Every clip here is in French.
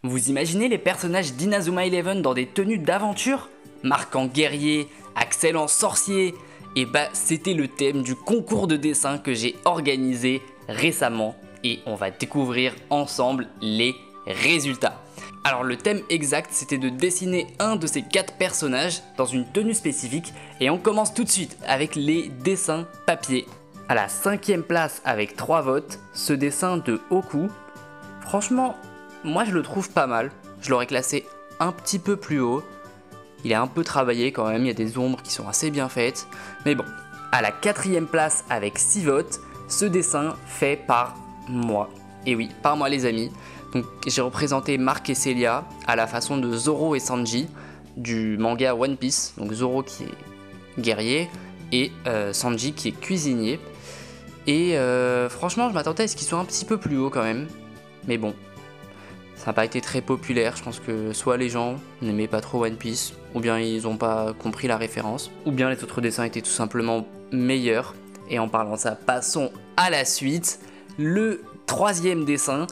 Vous imaginez les personnages d'Inazuma Eleven dans des tenues d'aventure? Marc en guerrier, Axel en sorcier. Et bah c'était le thème du concours de dessin que j'ai organisé récemment et on va découvrir ensemble les résultats. Alors le thème exact c'était de dessiner un de ces 4 personnages dans une tenue spécifique et on commence tout de suite avec les dessins papier. À la 5e place avec 3 votes, ce dessin de Oku, franchement moi je le trouve pas mal, je l'aurais classé un petit peu plus haut. Il est un peu travaillé quand même, il y a des ombres qui sont assez bien faites. Mais bon, à la 4e place avec 6 votes, ce dessin fait par moi. Et oui, par moi les amis. Donc j'ai représenté Marc et Celia à la façon de Zoro et Sanji du manga One Piece. Donc Zoro qui est guerrier et Sanji qui est cuisinier. Et franchement je m'attendais à ce qu'ils soient un petit peu plus haut quand même. Mais bon, ça n'a pas été très populaire, je pense que soit les gens n'aimaient pas trop One Piece, ou bien ils n'ont pas compris la référence, ou bien les autres dessins étaient tout simplement meilleurs. Et en parlant de ça, passons à la suite. Le 3e dessin,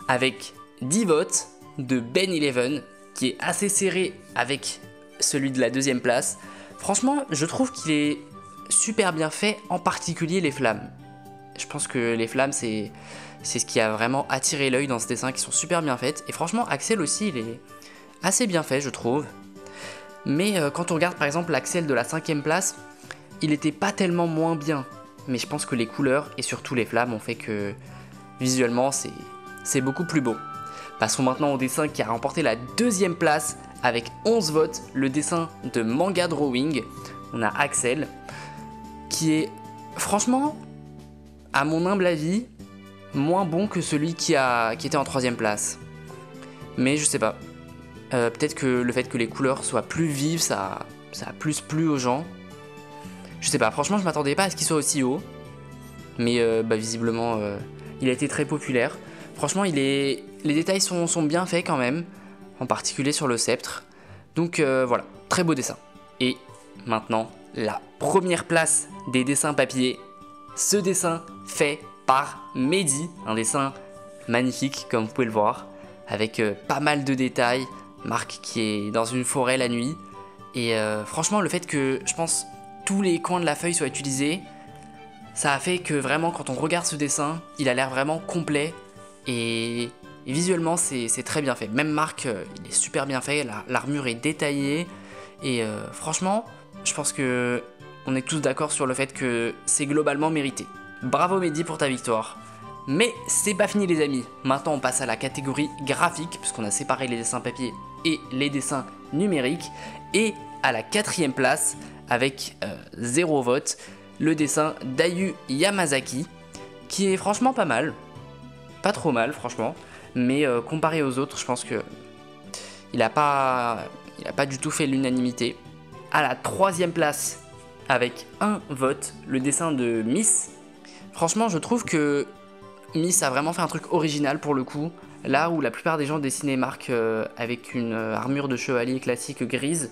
avec 10 votes, de Ben Eleven, qui est assez serré avec celui de la 2e place. Franchement, je trouve qu'il est super bien fait, en particulier les flammes. Je pense que les flammes, c'est ce qui a vraiment attiré l'œil dans ce dessin, qui sont super bien faites. Et franchement, Axel aussi, il est assez bien fait, je trouve. Mais quand on regarde par exemple l'Axel de la 5e place, il était pas tellement moins bien. Mais je pense que les couleurs et surtout les flammes ont fait que visuellement, c'est beaucoup plus beau. Passons maintenant au dessin qui a remporté la 2e place avec 11 votes, le dessin de Manga Drawing. On a Axel, qui est franchement, à mon humble avis, moins bon que celui qui était en 3e place. Mais je sais pas. Peut-être que le fait que les couleurs soient plus vives, ça a plus plu aux gens. Je sais pas, franchement je m'attendais pas à ce qu'il soit aussi haut. Mais visiblement il a été très populaire. Franchement les détails sont bien faits quand même. En particulier sur le sceptre. Donc voilà, très beau dessin. Et maintenant, la première place des dessins papier. Ce dessin fait par Mehdi, un dessin magnifique comme vous pouvez le voir, avec pas mal de détails, Marc qui est dans une forêt la nuit, et franchement le fait que je pense tous les coins de la feuille soient utilisés, ça a fait que vraiment quand on regarde ce dessin, il a l'air vraiment complet, et visuellement c'est très bien fait, même Marc il est super bien fait, l'armure est détaillée, et franchement je pense que on est tous d'accord sur le fait que c'est globalement mérité. Bravo Mehdi pour ta victoire. Mais c'est pas fini les amis, maintenant on passe à la catégorie graphique, puisqu'on a séparé les dessins papier et les dessins numériques, et à la 4e place, avec 0 vote, le dessin d'Ayu Yamazaki, qui est franchement pas mal, pas trop mal franchement, mais comparé aux autres je pense que il a pas du tout fait l'unanimité. À la 3e place, avec 1 vote, le dessin de Miss. Franchement, je trouve que Miss a vraiment fait un truc original pour le coup. Là où la plupart des gens dessinaient Marc avec une armure de chevalier classique grise,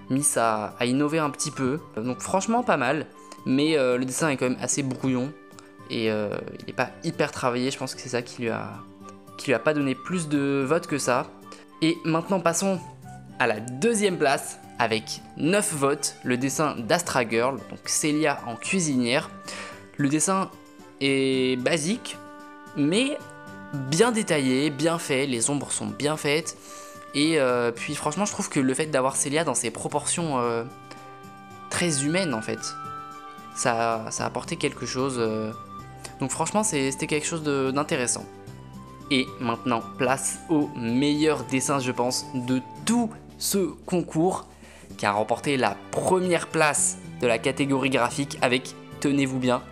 Miss a innové un petit peu. Donc franchement pas mal. Mais le dessin est quand même assez brouillon. Et il n'est pas hyper travaillé. Je pense que c'est ça qui lui a pas donné plus de votes que ça. Et maintenant passons à la 2e place. Avec 9 votes, le dessin d'Astra Girl, donc Celia en cuisinière. Le dessin est basique, mais bien détaillé, bien fait, les ombres sont bien faites. Et puis franchement, je trouve que le fait d'avoir Celia dans ses proportions très humaines en fait, ça a apporté quelque chose. Donc franchement, c'était quelque chose d'intéressant. Et maintenant, place au meilleur dessin, je pense, de tout ce concours, qui a remporté la première place de la catégorie graphique avec, tenez-vous bien,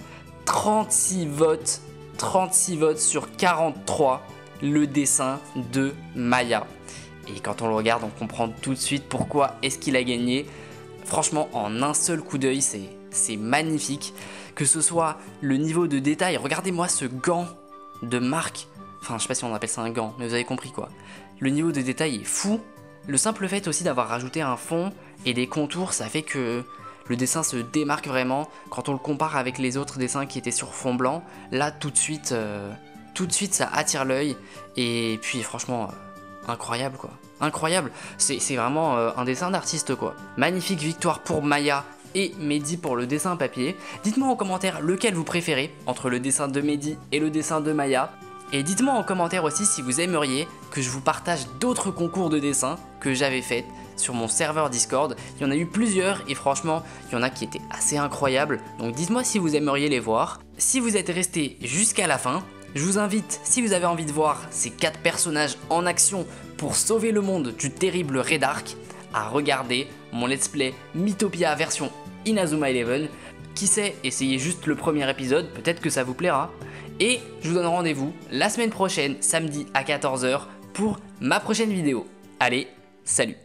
36 votes sur 43, le dessin de Maya. Et quand on le regarde, on comprend tout de suite pourquoi est-ce qu'il a gagné. Franchement, en un seul coup d'œil, c'est magnifique. Que ce soit le niveau de détail, regardez-moi ce gant de Marc. Enfin, je sais pas si on appelle ça un gant, mais vous avez compris quoi. Le niveau de détail est fou. Le simple fait aussi d'avoir rajouté un fond et des contours, ça fait que le dessin se démarque vraiment. Quand on le compare avec les autres dessins qui étaient sur fond blanc, là tout de suite ça attire l'œil. Et puis franchement, incroyable quoi. Incroyable, c'est vraiment un dessin d'artiste quoi. Magnifique victoire pour Maya et Mehdi pour le dessin papier. Dites-moi en commentaire lequel vous préférez entre le dessin de Mehdi et le dessin de Maya. Et dites-moi en commentaire aussi si vous aimeriez que je vous partage d'autres concours de dessin que j'avais fait sur mon serveur Discord. Il y en a eu plusieurs et franchement, il y en a qui étaient assez incroyables. Donc dites-moi si vous aimeriez les voir. Si vous êtes resté jusqu'à la fin, je vous invite, si vous avez envie de voir ces 4 personnages en action pour sauver le monde du terrible Redark, à regarder mon let's play Mythopia version Inazuma Eleven. Qui sait, essayez juste le premier épisode, peut-être que ça vous plaira. Et je vous donne rendez-vous la semaine prochaine, samedi à 14 h, pour ma prochaine vidéo. Allez, salut!